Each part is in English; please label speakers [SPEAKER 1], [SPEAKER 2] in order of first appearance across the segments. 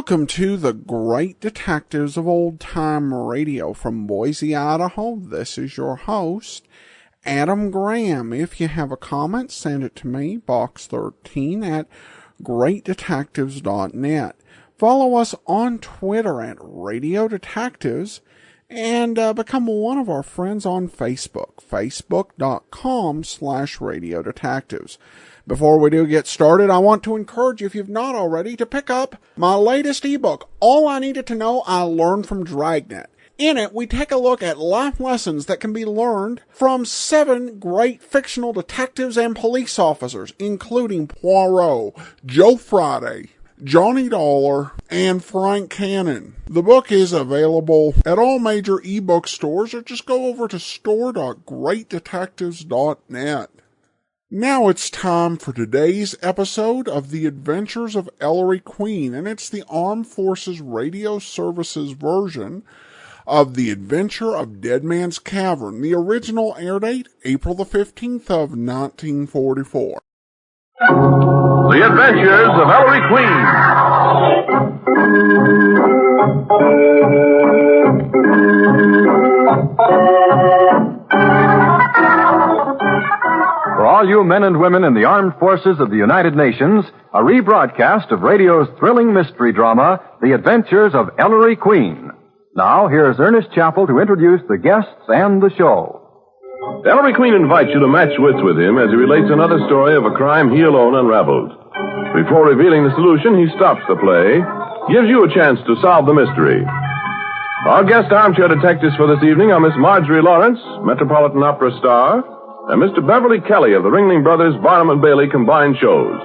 [SPEAKER 1] Welcome to the Great Detectives of Old Time Radio from Boise, Idaho. This is your host, Adam Graham. If you have a comment, send it to me, box 13 at greatdetectives.net. Follow us on Twitter at Radio Detectives and become one of our friends on Facebook, facebook.com/Radio Detectives. Before we do get started, I want to encourage you, if you've not already, to pick up my latest ebook, All I Needed to Know I Learned from Dragnet. In it, we take a look at life lessons that can be learned from 7 great fictional detectives and police officers, including Poirot, Joe Friday, Johnny Dollar, and Frank Cannon. The book is available at all major ebook stores, or just go over to store.greatdetectives.net. Now it's time for today's episode of The Adventures of Ellery Queen, and it's the Armed Forces Radio Services version of The Adventure of Dead Man's Cavern. The original air date, April the 15th of 1944.
[SPEAKER 2] The Adventures of Ellery Queen. For all you men and women in the armed forces of the United Nations, a rebroadcast of radio's thrilling mystery drama, The Adventures of Ellery Queen. Now, here's Ernest Chappell to introduce the guests and the show.
[SPEAKER 3] Ellery Queen invites you to match wits with him as he relates another story of a crime he alone unraveled. Before revealing the solution, he stops the play, gives you a chance to solve the mystery. Our guest armchair detectives for this evening are Miss Marjorie Lawrence, Metropolitan Opera star, and Mr. Beverly Kelly of the Ringling Brothers Barnum and Bailey combined shows.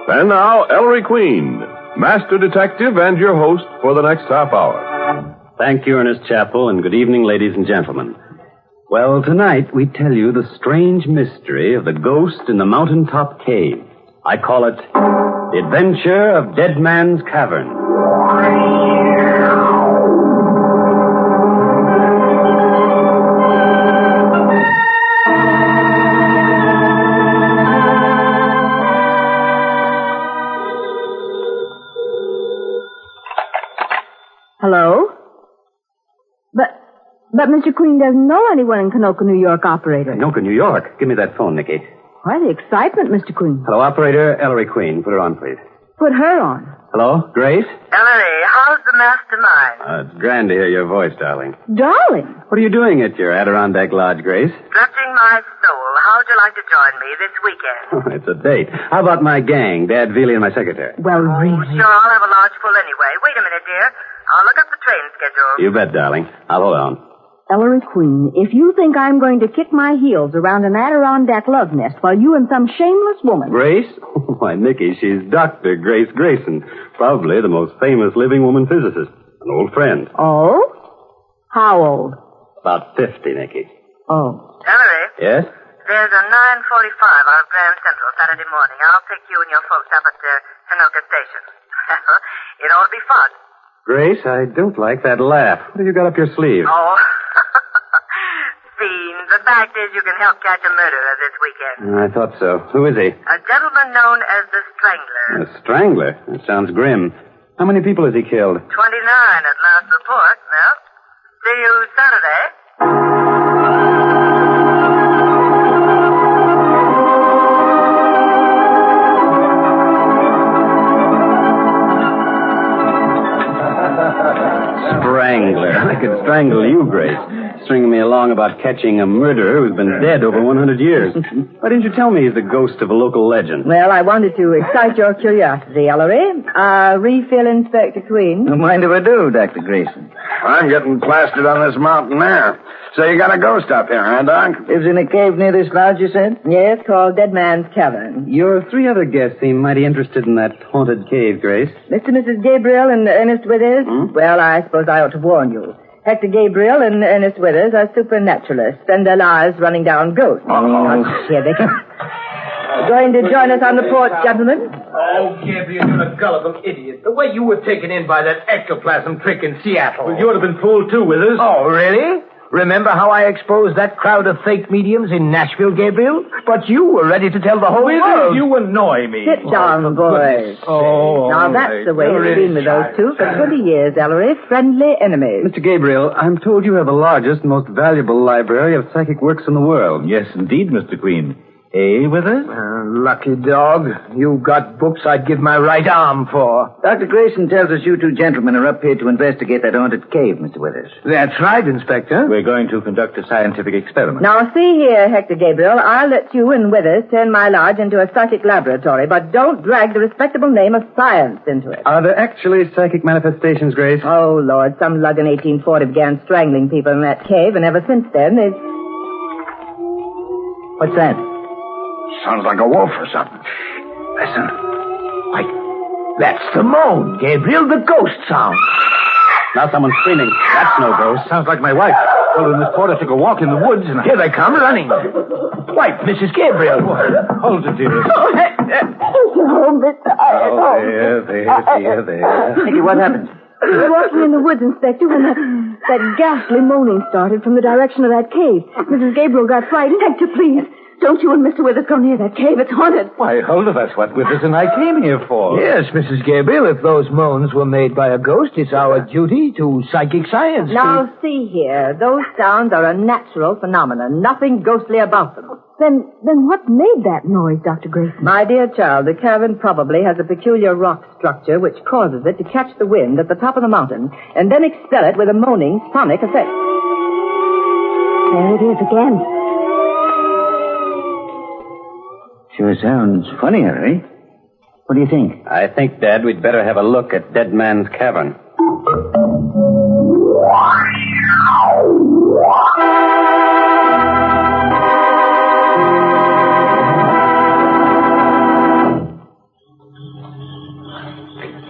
[SPEAKER 3] And now, Ellery Queen, master detective and your host for the next half hour.
[SPEAKER 4] Thank you, Ernest Chappell, and good evening, ladies and gentlemen. Well, tonight we tell you the strange mystery of the ghost in the mountaintop cave. I call it The Adventure of Dead Man's Cavern.
[SPEAKER 5] Hello? But Mr. Queen doesn't know anyone in Canoka, New York, operator.
[SPEAKER 4] Canoka, New York. Give me that phone, Nicky.
[SPEAKER 5] Why the excitement, Mr. Queen?
[SPEAKER 4] Hello, operator. Ellery Queen. Put her on, please.
[SPEAKER 5] Put her on.
[SPEAKER 4] Hello, Grace?
[SPEAKER 6] Ellery, how's the mastermind?
[SPEAKER 4] It's grand to hear your voice, darling.
[SPEAKER 5] Darling?
[SPEAKER 4] What are you doing at your Adirondack Lodge, Grace?
[SPEAKER 6] Stretching my soul. How'd you like to join me this weekend?
[SPEAKER 4] It's a date. How about my gang, Dad, Veely, and my secretary?
[SPEAKER 5] Well, really?
[SPEAKER 6] Sure, I'll have a lodge full anyway. Wait a minute, dear. I'll look up the train schedule.
[SPEAKER 4] You bet, darling. I'll hold on.
[SPEAKER 5] Ellery Queen, if you think I'm going to kick my heels around an Adirondack love nest while you and some shameless woman...
[SPEAKER 4] Grace? Why, Nicky, she's Dr. Grace Grayson, probably the most famous living woman physicist. An old friend.
[SPEAKER 5] Oh? How old?
[SPEAKER 4] About 50, Nicky.
[SPEAKER 5] Oh.
[SPEAKER 6] Ellery?
[SPEAKER 4] Yes?
[SPEAKER 6] There's a 9:45 out of Grand Central Saturday morning. I'll pick you and your folks up at the Canoka station. It ought to be fun.
[SPEAKER 4] Grace, I don't like that laugh. What have you got up your sleeve?
[SPEAKER 6] Oh, Fiend. The fact is you can help catch a murderer this weekend.
[SPEAKER 4] I thought so. Who is he?
[SPEAKER 6] A gentleman known as the Strangler.
[SPEAKER 4] A strangler? That sounds grim. How many people has he killed?
[SPEAKER 6] 29 at last report. Well, see you Saturday.
[SPEAKER 4] Strangler. I could strangle you, Grace. Stringing me along about catching a murderer who's been dead over 100 years. Why didn't you tell me he's the ghost of a local legend?
[SPEAKER 5] Well, I wanted to excite your curiosity, Ellery. Refill Inspector Queen.
[SPEAKER 7] Don't mind if I do, Dr. Grayson.
[SPEAKER 8] I'm getting plastered on this mountain there. So you got a ghost up here, huh, Doc?
[SPEAKER 7] Lives in a cave near this lodge, you said?
[SPEAKER 5] Yes, called Dead Man's Cavern.
[SPEAKER 4] Your 3 other guests seem mighty interested in that haunted cave, Grace.
[SPEAKER 5] Mr. and Mrs. Gabriel and Ernest Withers? Well, I suppose I ought to warn you. Hector Gabriel and Ernest Withers are supernaturalists, and their lives running down ghosts.
[SPEAKER 8] Uh-oh.
[SPEAKER 5] Here they come. Going to join us on the porch, gentlemen?
[SPEAKER 9] Oh, Gabriel, you're a gullible idiot. The way you were taken in by that ectoplasm trick in Seattle.
[SPEAKER 10] Well, you would have been fooled, too, Withers.
[SPEAKER 9] Oh, really? Remember how I exposed that crowd of fake mediums in Nashville, Gabriel? But you were ready to tell the whole world.
[SPEAKER 10] You annoy me.
[SPEAKER 5] Sit down, boys. Now, that's the way you've been with those two for 20 years, Ellery. Friendly enemies.
[SPEAKER 4] Mr. Gabriel, I'm told you have the largest and most valuable library of psychic works in the world.
[SPEAKER 10] Yes, indeed, Mr. Queen. Withers?
[SPEAKER 9] Lucky dog. You've got books I'd give my right arm for.
[SPEAKER 7] Dr. Grayson tells us you two gentlemen are up here to investigate that haunted cave, Mr. Withers.
[SPEAKER 9] That's right, Inspector.
[SPEAKER 10] We're going to conduct a scientific experiment.
[SPEAKER 5] Now, see here, Hector Gabriel. I'll let you and Withers turn my lodge into a psychic laboratory, but don't drag the respectable name of science into it.
[SPEAKER 4] Are there actually psychic manifestations, Grace?
[SPEAKER 5] Oh, Lord, some lug in 1840 began strangling people in that cave, and ever since then, they've...
[SPEAKER 7] What's that?
[SPEAKER 8] Sounds like a wolf or something. Listen.
[SPEAKER 9] Why, that's the moan, Gabriel, the ghost sound.
[SPEAKER 4] Now someone's screaming. That's no ghost.
[SPEAKER 10] Sounds like my wife. Well, in this porter took a walk in the woods and
[SPEAKER 9] Here they come, running. Why, Mrs. Gabriel.
[SPEAKER 10] Hold it, dearest. There.
[SPEAKER 7] Nicky, what happened?
[SPEAKER 11] I was walking in the woods, Inspector, when that ghastly moaning started from the direction of that cave. Mrs. Gabriel got frightened. Hector, please. Don't you and Mr. Withers go near that cave. It's haunted.
[SPEAKER 10] Why, hold it. That's what Withers and I came here for.
[SPEAKER 9] Yes, Mrs. Gabriel, if those moans were made by a ghost, it's our duty to psychic science.
[SPEAKER 5] Now, see here. Those sounds are a natural phenomenon. Nothing ghostly about them.
[SPEAKER 11] Then what made that noise, Dr. Grayson?
[SPEAKER 5] My dear child, the cavern probably has a peculiar rock structure which causes it to catch the wind at the top of the mountain and then expel it with a moaning sonic effect.
[SPEAKER 11] There it is again.
[SPEAKER 7] Sure sounds funny, Ellery. What do you think?
[SPEAKER 4] I think, Dad, we'd better have a look at Dead Man's Cavern.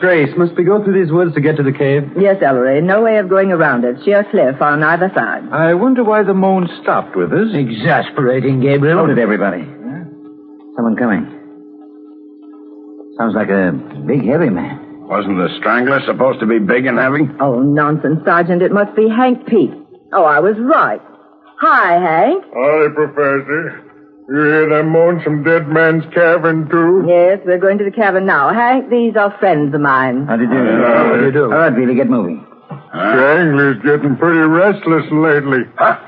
[SPEAKER 4] Grace, must we go through these woods to get to the cave?
[SPEAKER 5] Yes, Ellery. No way of going around it. Sheer cliff on either side.
[SPEAKER 10] I wonder why the moan stopped, Withers.
[SPEAKER 9] Exasperating, Gabriel.
[SPEAKER 7] Hold it, everybody. Someone coming. Sounds like a big, heavy man.
[SPEAKER 8] Wasn't the strangler supposed to be big and heavy?
[SPEAKER 5] Oh, nonsense, Sergeant. It must be Hank Pete. Oh, I was right. Hi, Hank.
[SPEAKER 12] Howdy, Professor. You hear them moans from Dead Man's Cavern, too?
[SPEAKER 5] Yes, we're going to the cavern now. Hank, these are friends of mine.
[SPEAKER 7] How do you do? How do you do? All right, Billy, get moving.
[SPEAKER 12] Strangler's getting pretty restless lately.
[SPEAKER 8] Huh?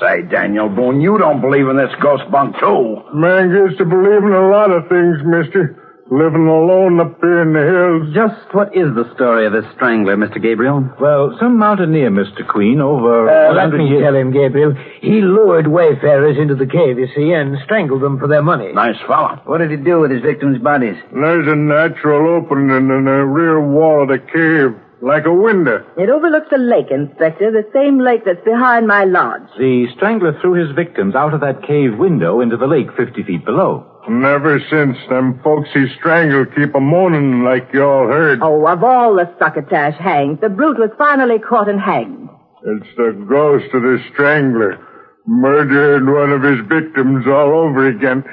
[SPEAKER 8] Say, Daniel Boone, you don't believe in this ghost bunk, too.
[SPEAKER 12] Man gets to believe in a lot of things, mister. Living alone up here in the hills.
[SPEAKER 4] Just what is the story of this strangler, Mr. Gabriel?
[SPEAKER 10] Well, some mountaineer, Mr. Queen, over...
[SPEAKER 9] let me tell him, Gabriel. He lured wayfarers into the cave, you see, and strangled them for their money.
[SPEAKER 8] Nice fella.
[SPEAKER 7] What did he do with his victims' bodies?
[SPEAKER 12] There's a natural opening in the rear wall of the cave, like a window.
[SPEAKER 5] It overlooks a lake, Inspector, the same lake that's behind my lodge.
[SPEAKER 10] The strangler threw his victims out of that cave window into the lake 50 feet below.
[SPEAKER 12] And ever since, them folks he strangled keep a-moaning like you all heard.
[SPEAKER 5] Oh, of all the succotash, Hank, the brute was finally caught and hanged.
[SPEAKER 12] It's the ghost of the strangler. Murdered one of his victims all over again.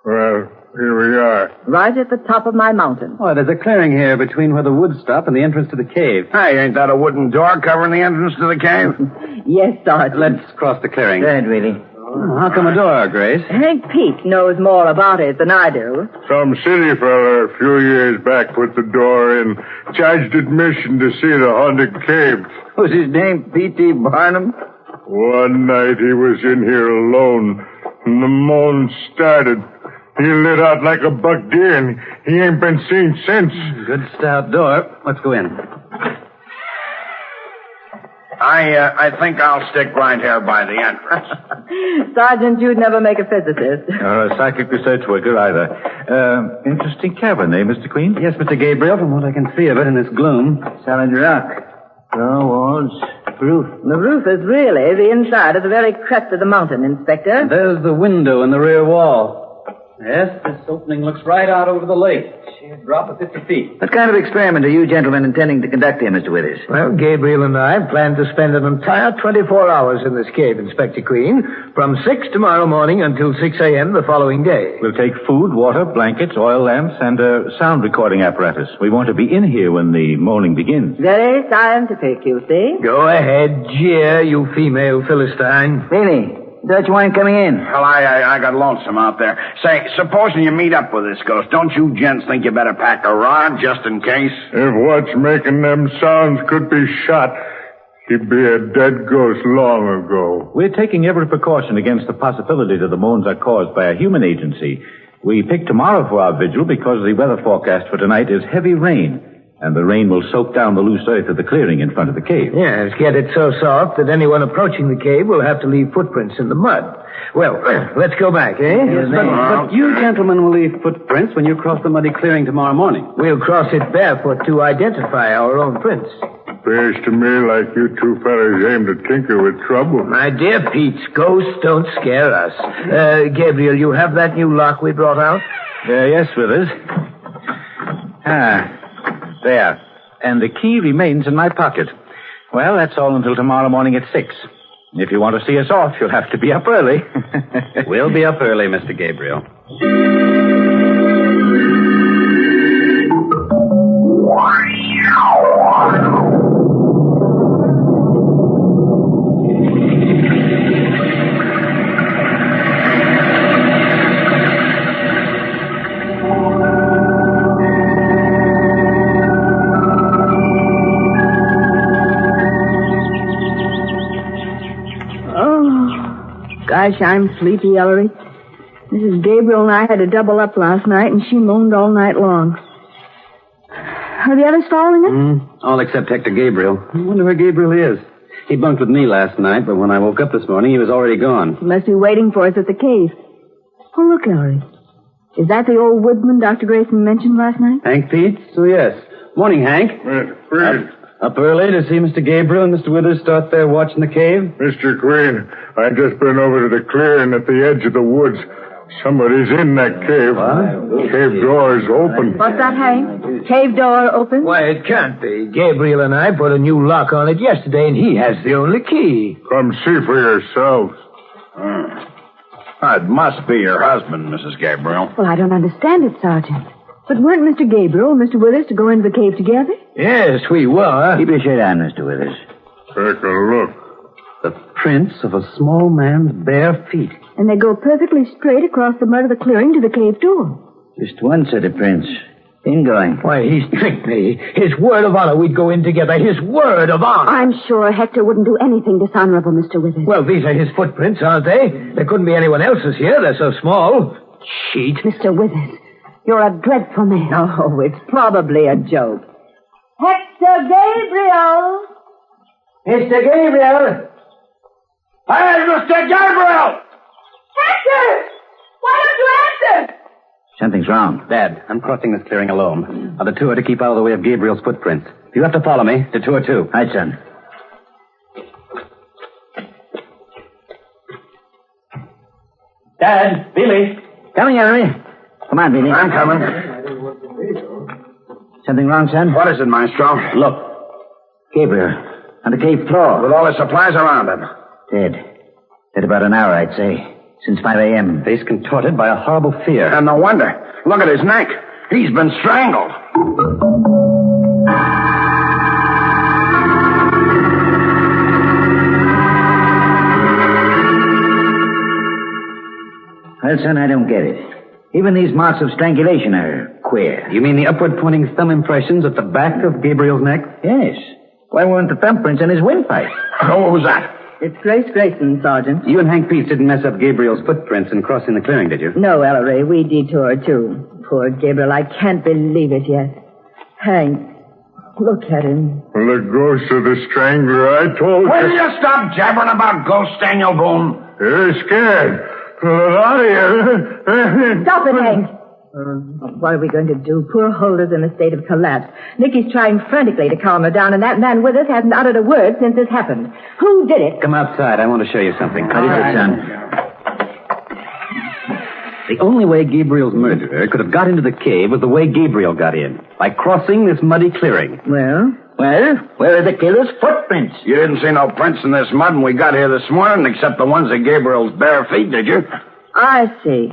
[SPEAKER 12] Well, here we are.
[SPEAKER 5] Right at the top of my mountain.
[SPEAKER 4] Oh, there's a clearing here between where the woods stop and the entrance to the cave.
[SPEAKER 8] Hey, ain't that a wooden door covering the entrance to the cave?
[SPEAKER 5] Yes, Sergeant.
[SPEAKER 4] Let's cross the clearing.
[SPEAKER 7] Go ahead, Willie.
[SPEAKER 4] How come a door, Grace?
[SPEAKER 5] Hank Pete knows more about it than I do.
[SPEAKER 12] Some city fella a few years back put the door in, charged admission to see the haunted cave.
[SPEAKER 7] Was his name P.T. Barnum?
[SPEAKER 12] One night he was in here alone, and the moan started. He lit out like a buck deer, and he ain't been seen since.
[SPEAKER 4] Good stout door. Let's go in.
[SPEAKER 8] I think I'll stick right here by the entrance.
[SPEAKER 5] Sergeant, you'd never make a physicist.
[SPEAKER 10] Or a psychic research worker either. Interesting cavern, eh, Mr. Queen?
[SPEAKER 4] Yes, Mr. Gabriel, from what I can see of it in this gloom.
[SPEAKER 7] Solid rock. No walls. Roof.
[SPEAKER 5] The roof is really the inside of the very crest of the mountain, Inspector.
[SPEAKER 4] There's the window in the rear wall. Yes, this opening looks right out over the lake. Sheer drop of 50 feet.
[SPEAKER 7] What kind of experiment are you gentlemen intending to conduct here, Mr. Withers?
[SPEAKER 9] Well, Gabriel and I plan to spend an entire 24 hours in this cave, Inspector Queen, from 6 tomorrow morning until 6 a.m. the following day.
[SPEAKER 10] We'll take food, water, blankets, oil lamps, and a sound recording apparatus. We want to be in here when the moaning begins.
[SPEAKER 5] Very scientific, you see.
[SPEAKER 9] Go ahead, jeer, you female Philistine.
[SPEAKER 7] Really? Dutch wine coming in.
[SPEAKER 8] Well, I got lonesome out there. Say, supposing you meet up with this ghost, don't you gents think you better pack a rod just in case?
[SPEAKER 12] If what's making them sounds could be shot, he'd be a dead ghost long ago.
[SPEAKER 10] We're taking every precaution against the possibility that the moans are caused by a human agency. We picked tomorrow for our vigil because the weather forecast for tonight is heavy rain, and the rain will soak down the loose earth of the clearing in front of the cave.
[SPEAKER 9] Yes, get it so soft that anyone approaching the cave will have to leave footprints in the mud. Well, let's go back, eh?
[SPEAKER 4] Yes, but you gentlemen will leave footprints when you cross the muddy clearing tomorrow morning.
[SPEAKER 9] We'll cross it barefoot to identify our own prints.
[SPEAKER 12] Appears to me like you two fellas aim to tinker with trouble.
[SPEAKER 9] My dear Pete, ghosts don't scare us. Gabriel, you have that new lock we brought out?
[SPEAKER 10] Yes, Withers. There. And the key remains in my pocket. Well, that's all until tomorrow morning at 6. If you want to see us off, you'll have to be up early.
[SPEAKER 4] We'll be up early, Mr. Gabriel.
[SPEAKER 11] Gosh, I'm sleepy, Ellery. Mrs. Gabriel and I had to double up last night, and she moaned all night long. Are the others following us?
[SPEAKER 4] All except Hector Gabriel. I wonder where Gabriel is. He bunked with me last night, but when I woke up this morning, he was already gone.
[SPEAKER 11] He must be waiting for us at the cave. Oh, look, Ellery. Is that the old woodsman Dr. Grayson mentioned last night?
[SPEAKER 4] Hank Pete? Oh, yes. Morning, Hank. Up early to see Mr. Gabriel and Mr. Withers start there watching the cave?
[SPEAKER 12] Mr. Queen, I just been over to the clearing at the edge of the woods. Somebody's in that cave.
[SPEAKER 4] What?
[SPEAKER 12] Cave door is open.
[SPEAKER 11] What's that, Hank? Cave door open?
[SPEAKER 9] Why, it can't be. Gabriel and I put a new lock on it yesterday, and he has the only key.
[SPEAKER 12] Come see for yourselves.
[SPEAKER 8] It must be your husband, Mrs. Gabriel.
[SPEAKER 11] Well, I don't understand it, Sergeant. But weren't Mr. Gabriel and Mr. Withers to go into the cave together?
[SPEAKER 9] Yes, we were.
[SPEAKER 7] Keep your shade on, Mr. Withers.
[SPEAKER 12] Take a look.
[SPEAKER 4] The prints of a small man's bare feet.
[SPEAKER 11] And they go perfectly straight across the mud of the clearing to the cave door.
[SPEAKER 7] Just one set of prints. Ingoing.
[SPEAKER 9] Why, he's tricked me. His word of honor we'd go in together. His word of honor.
[SPEAKER 11] I'm sure Hector wouldn't do anything dishonorable, Mr. Withers.
[SPEAKER 9] Well, these are his footprints, aren't they? There couldn't be anyone else's here. They're so small. Cheat.
[SPEAKER 11] Mr. Withers, you're a dreadful man.
[SPEAKER 5] Oh, it's probably a joke. Hector Gabriel!
[SPEAKER 9] Mr. Gabriel!
[SPEAKER 8] Hey, Mr. Gabriel!
[SPEAKER 5] Hector! Why don't you answer?
[SPEAKER 7] Something's wrong.
[SPEAKER 4] Dad, I'm crossing this clearing alone. I'll detour to keep out of the way of Gabriel's footprints. If you have to follow me, detour too.
[SPEAKER 7] Right, son.
[SPEAKER 4] Dad, Billy.
[SPEAKER 7] Coming, Ellery. Come on, Billy.
[SPEAKER 8] I'm coming.
[SPEAKER 7] Something wrong, son?
[SPEAKER 8] What is it, Maestro?
[SPEAKER 7] Look. Gabriel. On the cave floor.
[SPEAKER 8] With all the supplies around him.
[SPEAKER 7] Dead. Dead about an hour, I'd say. Since 5 a.m.
[SPEAKER 4] Face contorted by a horrible fear.
[SPEAKER 8] And no wonder. Look at his neck. He's been strangled.
[SPEAKER 7] Well, son, I don't get it. Even these marks of strangulation are queer.
[SPEAKER 4] You mean the upward-pointing thumb impressions at the back of Gabriel's neck?
[SPEAKER 7] Yes. Why weren't the thumbprints in his windpipe?
[SPEAKER 8] What was that?
[SPEAKER 5] It's Grace Grayson, Sergeant.
[SPEAKER 4] You and Hank Pete didn't mess up Gabriel's footprints in crossing the clearing, did you?
[SPEAKER 5] No, Ellery, we detoured too. Poor Gabriel, I can't believe it yet. Hank, look at him.
[SPEAKER 12] Well, the ghost of the strangler, I told
[SPEAKER 8] Will you stop jabbering about ghosts, Daniel Boone?
[SPEAKER 12] You're scared. Get out of here.
[SPEAKER 5] Stop it, Hank. What are we going to do? Poor Holder's in a state of collapse. Nicky's trying frantically to calm her down, and that man with us hasn't uttered a word since this happened. Who did it?
[SPEAKER 4] Come outside. I want to show you something.
[SPEAKER 7] What is it, son?
[SPEAKER 4] The only way Gabriel's murderer could have got into the cave was the way Gabriel got in, by crossing this muddy clearing.
[SPEAKER 7] Well, where are the killer's footprints?
[SPEAKER 8] You didn't see no prints in this mud when we got here this morning, except the ones of Gabriel's bare feet, did you?
[SPEAKER 5] I see.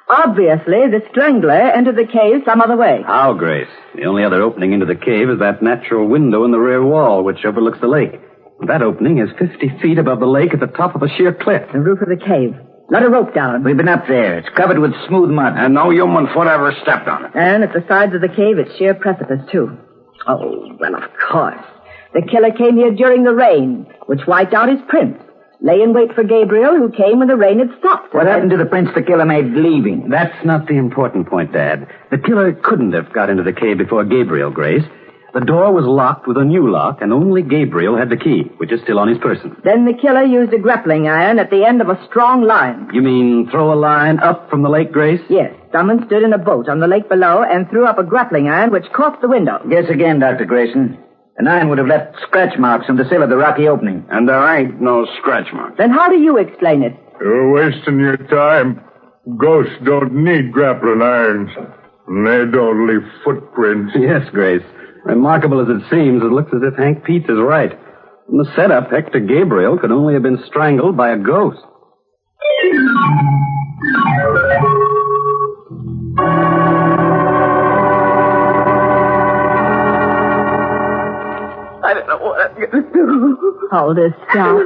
[SPEAKER 5] Obviously, the strangler entered the cave some other way.
[SPEAKER 4] How, Grace? The only other opening into the cave is that natural window in the rear wall, which overlooks the lake. That opening is 50 feet above the lake at the top of a sheer cliff.
[SPEAKER 5] The roof of the cave. Not a rope down.
[SPEAKER 7] We've been up there. It's covered with smooth mud.
[SPEAKER 8] And no human foot ever stepped on it.
[SPEAKER 5] And at the sides of the cave, it's sheer precipice, too. Oh, well, of course. The killer came here during the rain, which wiped out his prints. Lay in wait for Gabriel, who came when the rain had stopped.
[SPEAKER 7] What happened to the prints the killer made leaving?
[SPEAKER 4] That's not the important point, Dad. The killer couldn't have got into the cave before Gabriel, Grace. The door was locked with a new lock, and only Gabriel had the key, which is still on his person.
[SPEAKER 5] Then the killer used a grappling iron at the end of a strong line.
[SPEAKER 4] You mean throw a line up from the lake, Grace?
[SPEAKER 5] Yes. Someone stood in a boat on the lake below and threw up a grappling iron which caught the window.
[SPEAKER 7] Guess again, Dr. Grayson. The iron would have left scratch marks on the sill of the rocky opening.
[SPEAKER 8] And there ain't no scratch marks.
[SPEAKER 5] Then how do you explain it?
[SPEAKER 12] You're wasting your time. Ghosts don't need grappling irons. And they don't leave footprints.
[SPEAKER 4] Yes, Grace. Remarkable as it seems, it looks as if Hank Pete is right. In the setup, Hector Gabriel could only have been strangled by a ghost.
[SPEAKER 11] I don't know what I'm going to do. Aldous, stop.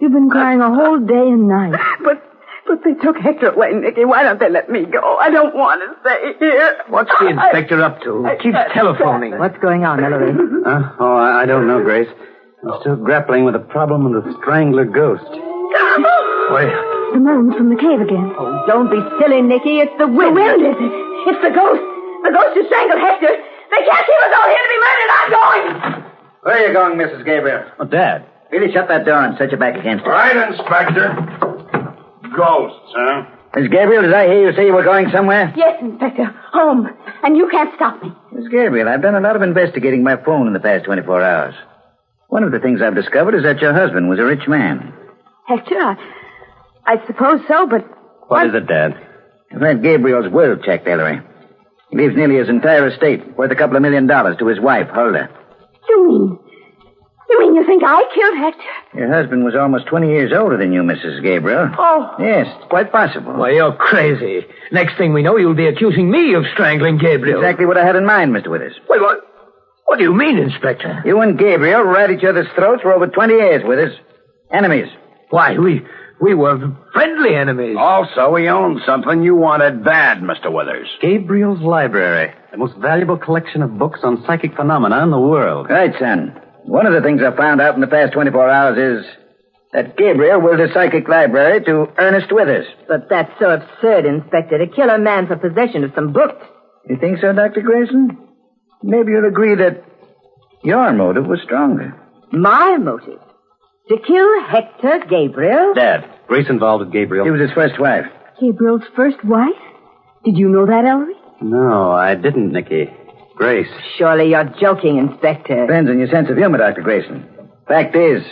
[SPEAKER 11] You've been crying a whole day and night.
[SPEAKER 13] But they took Hector away, Nicky. Why don't they let me go? I don't want to stay here.
[SPEAKER 9] What's the inspector up to? He keeps telephoning.
[SPEAKER 5] What's going on, Ellery?
[SPEAKER 4] I don't know, Grace. I'm still grappling with the problem of the strangler ghost.
[SPEAKER 9] Wait.
[SPEAKER 11] The moans from the cave again.
[SPEAKER 5] Oh, don't be silly, Nicky. It's the wind.
[SPEAKER 13] The wind, is it? It's the ghost. The ghost who strangled Hector. They can't keep us all here to be murdered. I'm going.
[SPEAKER 7] Where are you going, Mrs. Gabriel?
[SPEAKER 4] Oh, Dad.
[SPEAKER 7] Really shut that door and set your back against it.
[SPEAKER 8] Right, Inspector. Ghosts, huh?
[SPEAKER 7] Miss Gabriel, did I hear you say you were going somewhere?
[SPEAKER 13] Yes, Inspector. Home. And you can't stop me.
[SPEAKER 7] Miss Gabriel, I've done a lot of investigating by phone in the past 24 hours. One of the things I've discovered is that your husband was a rich man.
[SPEAKER 11] Hector, I suppose so, but...
[SPEAKER 4] What is it, Dad?
[SPEAKER 7] I've had Gabriel's will checked, Ellery. He leaves nearly his entire estate, worth $2 million, to his wife, Huldah.
[SPEAKER 11] You mean you think I killed Hector?
[SPEAKER 7] Your husband was almost 20 years older than you, Mrs. Gabriel.
[SPEAKER 11] Oh.
[SPEAKER 7] Yes, quite possible.
[SPEAKER 9] Why, you're crazy. Next thing we know, you'll be accusing me of strangling Gabriel.
[SPEAKER 7] Exactly what I had in mind, Mr. Withers.
[SPEAKER 9] Wait, what do you mean, Inspector?
[SPEAKER 7] You and Gabriel were at each other's throats for over 20 years, Withers. Enemies.
[SPEAKER 9] Why, we were friendly enemies.
[SPEAKER 8] Also, he owned something you wanted bad, Mr. Withers.
[SPEAKER 4] Gabriel's library. The most valuable collection of books on psychic phenomena in the world.
[SPEAKER 7] Right, son. One of the things I found out in the past 24 hours is that Gabriel willed his psychic library to Ernest Withers.
[SPEAKER 5] But that's so absurd, Inspector, to kill a man for possession of some books.
[SPEAKER 7] You think so, Dr. Grayson? Maybe you'll agree that your motive was stronger.
[SPEAKER 5] My motive? To kill Hector Gabriel?
[SPEAKER 4] Dad, Grace involved with Gabriel.
[SPEAKER 7] She was his first wife.
[SPEAKER 11] Gabriel's first wife? Did you know that, Ellery?
[SPEAKER 4] No, I didn't, Nicky. Grace.
[SPEAKER 5] Surely you're joking, Inspector.
[SPEAKER 7] Depends on your sense of humor, Dr. Grayson. Fact is,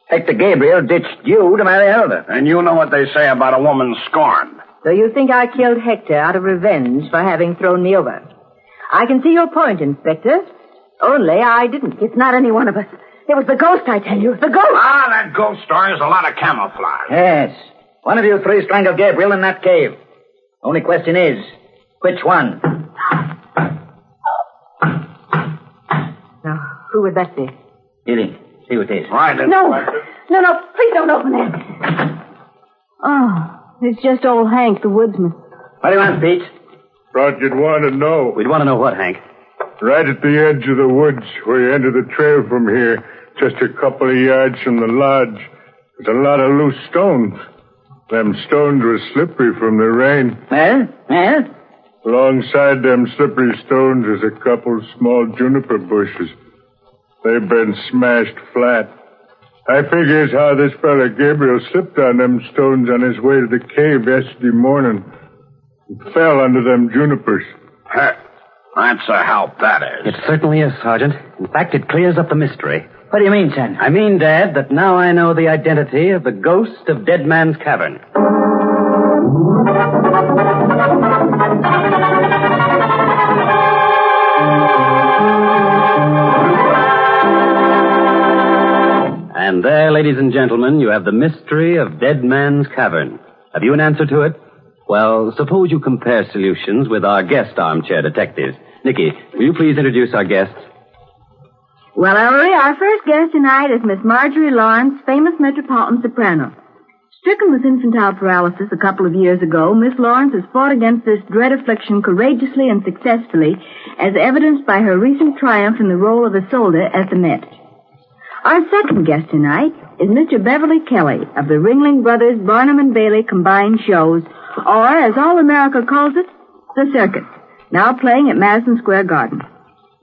[SPEAKER 7] Hector Gabriel ditched you to marry Huldah.
[SPEAKER 8] And you know what they say about a woman scorned.
[SPEAKER 5] So you think I killed Hector out of revenge for having thrown me over? I can see your point, Inspector. Only I didn't.
[SPEAKER 13] It's not any one of us. It was the ghost, I tell you. The ghost.
[SPEAKER 8] Ah, that ghost story is a lot of camouflage.
[SPEAKER 7] Yes. One of you three strangled Gabriel in that cave. Only question is, which one?
[SPEAKER 5] Now, who would that be?
[SPEAKER 7] Dilly, see what it is.
[SPEAKER 8] Right,
[SPEAKER 13] No,
[SPEAKER 8] Inspector.
[SPEAKER 13] please don't open that.
[SPEAKER 11] Oh, it's just old Hank, the woodsman.
[SPEAKER 7] What do you want, Pete?
[SPEAKER 12] Thought you'd want to know.
[SPEAKER 4] We'd want to know what, Hank?
[SPEAKER 12] Right at the edge of the woods where you enter the trail from here, just a couple of yards from the lodge, there's a lot of loose stones. Them stones were slippery from the rain.
[SPEAKER 7] Well?
[SPEAKER 12] Alongside them slippery stones is a couple small juniper bushes. They've been smashed flat. I figure it's how this fella Gabriel slipped on them stones on his way to the cave yesterday morning. And fell under them junipers.
[SPEAKER 8] Heck, that's a help, that is.
[SPEAKER 4] It certainly is, Sergeant. In fact, it clears up the mystery.
[SPEAKER 7] What do you mean, son?
[SPEAKER 4] I mean, Dad, that now I know the identity of the ghost of Dead Man's Cavern. And there, ladies and gentlemen, you have the mystery of Dead Man's Cavern. Have you an answer to it? Well, suppose you compare solutions with our guest armchair detectives. Nikki, will you please introduce our guests?
[SPEAKER 11] Well, Ellery, our first guest tonight is Miss Marjorie Lawrence, famous metropolitan soprano. Stricken with infantile paralysis a couple of years ago, Miss Lawrence has fought against this dread affliction courageously and successfully, as evidenced by her recent triumph in the role of Isolde at the Met. Our second guest tonight is Mr. Beverly Kelly of the Ringling Brothers Barnum and Bailey Combined Shows, or, as all America calls it, the Circus, now playing at Madison Square Garden.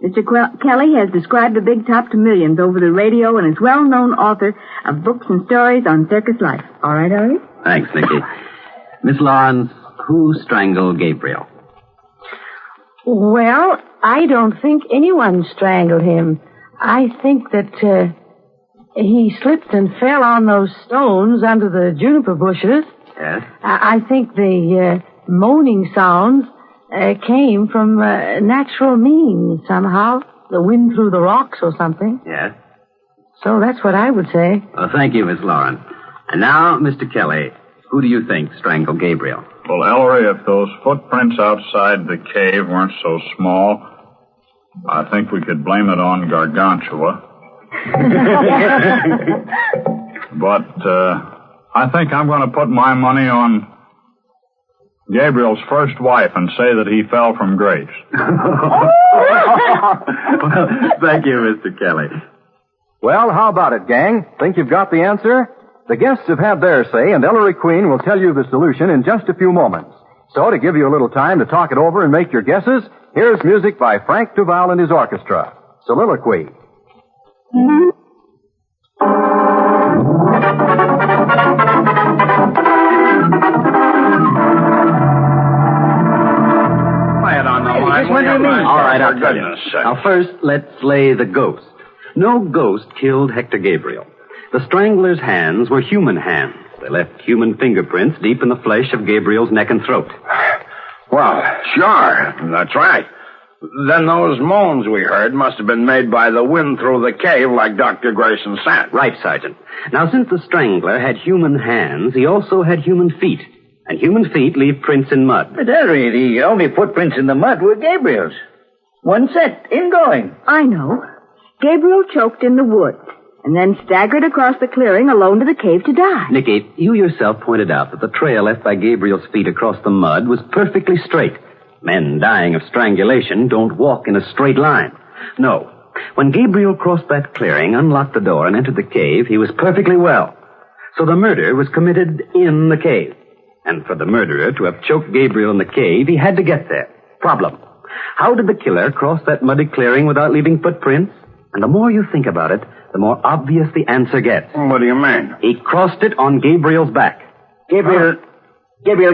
[SPEAKER 11] Mr. Kelly has described the Big Top to millions over the radio and is well-known author of books and stories on circus life. All right, Ellery?
[SPEAKER 4] Thanks, Nikki. Miss Lawrence, who strangled Gabriel?
[SPEAKER 14] Well, I don't think anyone strangled him. I think that he slipped and fell on those stones under the juniper bushes.
[SPEAKER 4] Yes?
[SPEAKER 14] I think the moaning sounds came from natural means somehow. The wind through the rocks or something.
[SPEAKER 4] Yes?
[SPEAKER 14] So that's what I would say.
[SPEAKER 4] Well, thank you, Miss Lawrence. And now, Mr. Kelly, who do you think strangled Gabriel?
[SPEAKER 12] Well, Ellery, if those footprints outside the cave weren't so small, I think we could blame it on Gargantua. But I think I'm going to put my money on Gabriel's first wife and say that he fell from grace.
[SPEAKER 4] Well, thank you, Mr. Kelly.
[SPEAKER 2] Well, how about it, gang? Think you've got the answer? The guests have had their say, and Ellery Queen will tell you the solution in just a few moments. So, to give you a little time to talk it over and make your guesses, here's music by Frank Duval and his orchestra. Soliloquy.
[SPEAKER 8] Quiet on the line.
[SPEAKER 14] What do you mean?
[SPEAKER 4] All right, I'll tell you.
[SPEAKER 8] Goodness sake.
[SPEAKER 4] Now, first, let's lay the ghost. No ghost killed Hector Gabriel. The strangler's hands were human hands. They left human fingerprints deep in the flesh of Gabriel's neck and throat.
[SPEAKER 8] Well, sure. That's right. Then those moans we heard must have been made by the wind through the cave like Dr. Grayson said.
[SPEAKER 4] Right, Sergeant. Now, since the strangler had human hands, he also had human feet. And human feet leave prints in mud.
[SPEAKER 7] But, Ellery, the only footprints in the mud were Gabriel's. One set, ingoing.
[SPEAKER 11] I know. Gabriel choked in the woods and then staggered across the clearing alone to the cave to die.
[SPEAKER 4] Nikki, you yourself pointed out that the trail left by Gabriel's feet across the mud was perfectly straight. Men dying of strangulation don't walk in a straight line. No. When Gabriel crossed that clearing, unlocked the door, and entered the cave, he was perfectly well. So the murder was committed in the cave. And for the murderer to have choked Gabriel in the cave, he had to get there. Problem. How did the killer cross that muddy clearing without leaving footprints? And the more you think about it, the more obvious the answer gets.
[SPEAKER 8] What do you mean?
[SPEAKER 4] He crossed it on Gabriel's back.
[SPEAKER 7] Gabriel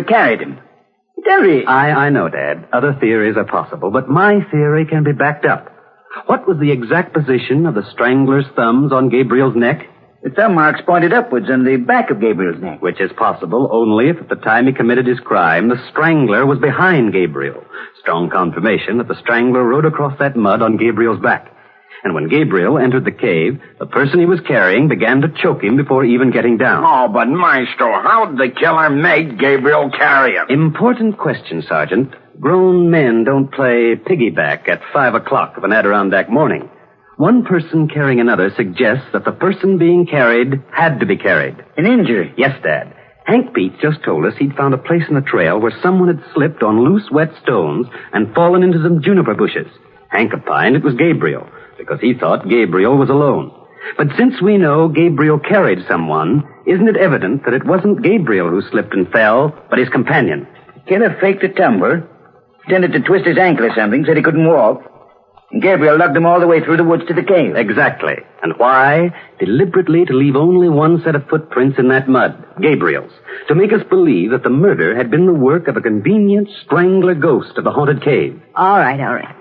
[SPEAKER 7] carried him. Ellery.
[SPEAKER 4] I know, Dad. Other theories are possible, but my theory can be backed up. What was the exact position of the strangler's thumbs on Gabriel's neck?
[SPEAKER 7] The thumb marks pointed upwards on the back of Gabriel's neck.
[SPEAKER 4] Which is possible only if at the time he committed his crime, the strangler was behind Gabriel. Strong confirmation that the strangler rode across that mud on Gabriel's back. And when Gabriel entered the cave, the person he was carrying began to choke him before even getting down.
[SPEAKER 8] Oh, but Maestro, how did the killer make Gabriel carry him?
[SPEAKER 4] Important question, Sergeant. Grown men don't play piggyback at 5 o'clock of an Adirondack morning. One person carrying another suggests that the person being carried had to be carried.
[SPEAKER 7] An injury?
[SPEAKER 4] Yes, Dad. Hank Beach just told us he'd found a place in the trail where someone had slipped on loose, wet stones and fallen into some juniper bushes. Hank opined it was Gabriel, because he thought Gabriel was alone. But since we know Gabriel carried someone, isn't it evident that it wasn't Gabriel who slipped and fell, but his companion?
[SPEAKER 7] The killer faked a tumble, pretended to twist his ankle or something, said he couldn't walk, and Gabriel lugged him all the way through the woods to the cave.
[SPEAKER 4] Exactly. And why? Deliberately to leave only one set of footprints in that mud, Gabriel's, to make us believe that the murder had been the work of a convenient strangler ghost of the haunted cave.
[SPEAKER 11] All right.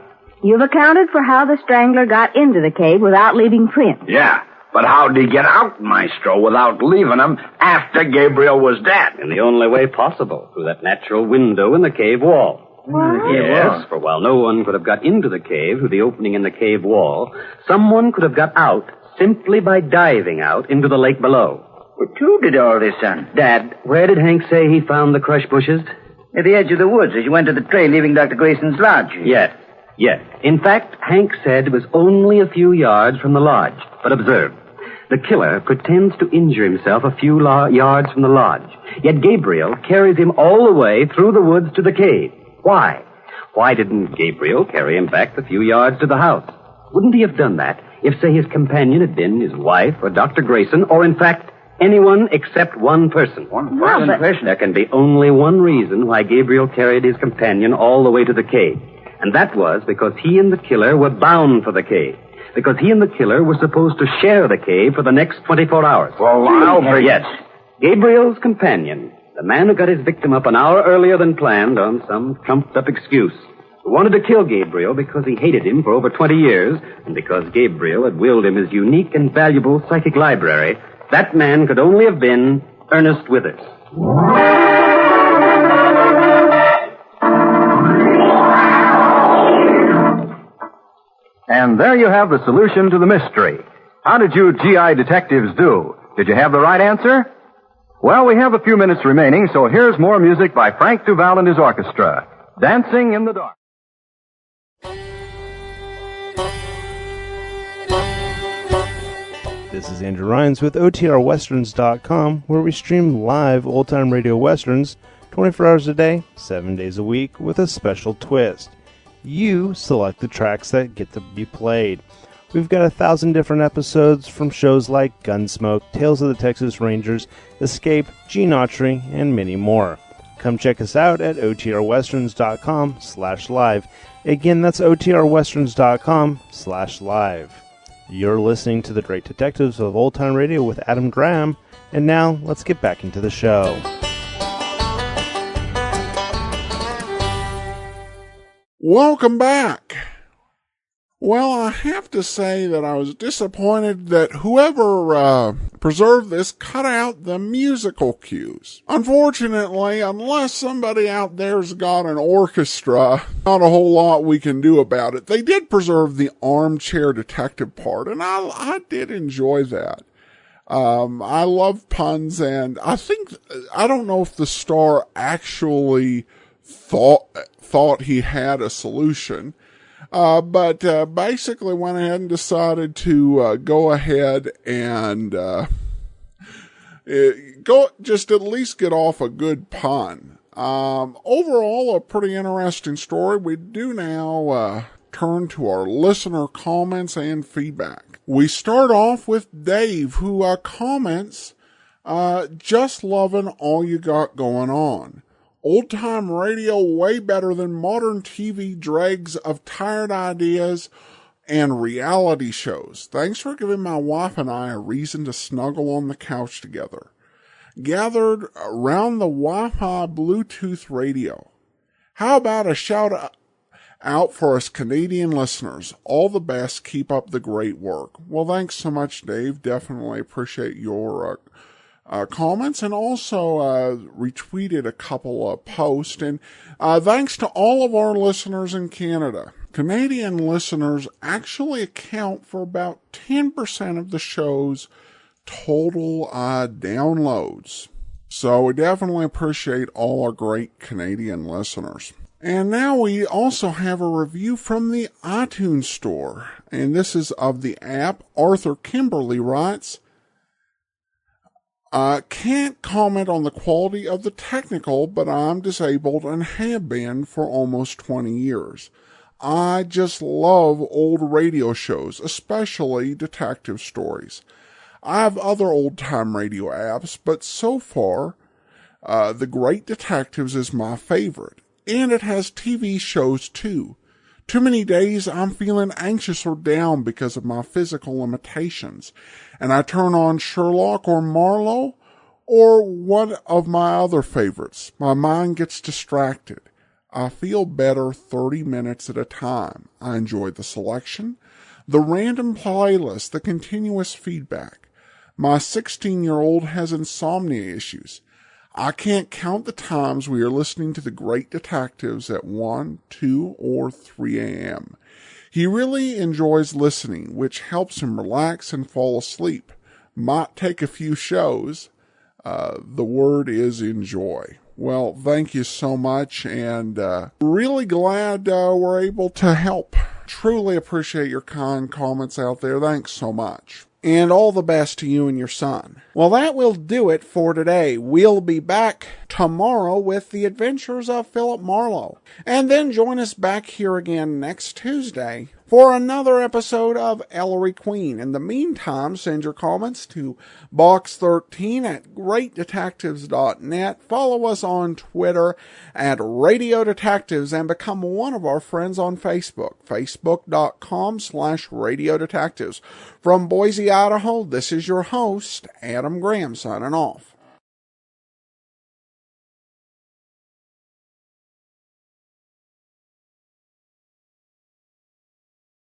[SPEAKER 11] You've accounted for how the strangler got into the cave without leaving prints.
[SPEAKER 8] Yeah, but how did he get out, Maestro, without leaving him after Gabriel was dead?
[SPEAKER 4] In the only way possible, through that natural window in the cave wall.
[SPEAKER 11] What?
[SPEAKER 4] Yes, for while no one could have got into the cave through the opening in the cave wall, someone could have got out simply by diving out into the lake below.
[SPEAKER 7] But who did all this, son?
[SPEAKER 4] Dad, where did Hank say he found the crushed bushes?
[SPEAKER 7] At the edge of the woods as you went to the trail leaving Dr. Grayson's lodge.
[SPEAKER 4] Yes. In fact, Hank said it was only a few yards from the lodge. But observe, the killer pretends to injure himself a few yards from the lodge. Yet Gabriel carries him all the way through the woods to the cave. Why? Why didn't Gabriel carry him back the few yards to the house? Wouldn't he have done that if, say, his companion had been his wife or Dr. Grayson, or, in fact, anyone except one person?
[SPEAKER 7] One person?
[SPEAKER 4] There can be only one reason why Gabriel carried his companion all the way to the cave. And that was because he and the killer were bound for the cave. Because he and the killer were supposed to share the cave for the next 24 hours.
[SPEAKER 8] Well, I'll be...
[SPEAKER 4] Yes. Gabriel's companion, the man who got his victim up an hour earlier than planned on some trumped-up excuse, who wanted to kill Gabriel because he hated him for over 20 years, and because Gabriel had willed him his unique and valuable psychic library, that man could only have been Ernest Withers.
[SPEAKER 2] And there you have the solution to the mystery. How did you GI detectives do? Did you have the right answer? Well, we have a few minutes remaining, so here's more music by Frank Duval and his orchestra. Dancing in the Dark.
[SPEAKER 15] This is Andrew Rhines with OTRWesterns.com, where we stream live old-time radio westerns 24 hours a day, 7 days a week, with a special twist. You select the tracks that get to be played. We've got 1,000 different episodes from shows like Gunsmoke, Tales of the Texas Rangers, Escape, Gene Autry, and many more. Come check us out at OTRWesterns.com/live. Again, that's OTRWesterns.com/live. You're listening to The Great Detectives of Old Time Radio with Adam Graham, and now let's get back into the show.
[SPEAKER 1] Welcome back. Well, I have to say that I was disappointed that whoever preserved this cut out the musical cues. Unfortunately, unless somebody out there's got an orchestra, not a whole lot we can do about it. They did preserve the armchair detective part, and I did enjoy that. I love puns, and I don't know if the star actually thought he had a solution. But basically went ahead and decided to go ahead and just at least get off a good pun. Overall, a pretty interesting story. We do now turn to our listener comments and feedback. We start off with Dave, who comments, just loving all you got going on. Old-time radio way better than modern TV dregs of tired ideas and reality shows. Thanks for giving my wife and I a reason to snuggle on the couch together. Gathered around the Wi-Fi Bluetooth radio. How about a shout out for us Canadian listeners? All the best. Keep up the great work. Well, thanks so much, Dave. Definitely appreciate your comments, and also retweeted a couple of posts. And thanks to all of our listeners in Canada. Canadian listeners actually account for about 10% of the show's total downloads. So we definitely appreciate all our great Canadian listeners. And now we also have a review from the iTunes store. And this is of the app. Arthur Kimberly writes, can't comment on the quality of the technical, but I'm disabled and have been for almost 20 years. I just love old radio shows, especially detective stories. I have other old-time radio apps, but so far, The Great Detectives is my favorite. And it has TV shows too. Too many days I'm feeling anxious or down because of my physical limitations, and I turn on Sherlock or Marlowe or one of my other favorites. My mind gets distracted. I feel better 30 minutes at a time. I enjoy the selection, the random playlist, the continuous feedback. My 16-year-old has insomnia issues. I can't count the times we are listening to The Great Detectives at 1, 2, or 3 a.m. He really enjoys listening, which helps him relax and fall asleep. Might take a few shows. The word is enjoy. Well, thank you so much, and really glad we're able to help. Truly appreciate your kind comments out there. Thanks so much. And all the best to you and your son. Well, that will do it for today. We'll be back tomorrow with the adventures of Philip Marlowe. And then join us back here again next Tuesday for another episode of Ellery Queen. In the meantime, send your comments to box13@greatdetectives.net. Follow us on Twitter @Radio Detectives and become one of our friends on Facebook, facebook.com/Radio Detectives. From Boise, Idaho, this is your host, Adam Graham, signing off.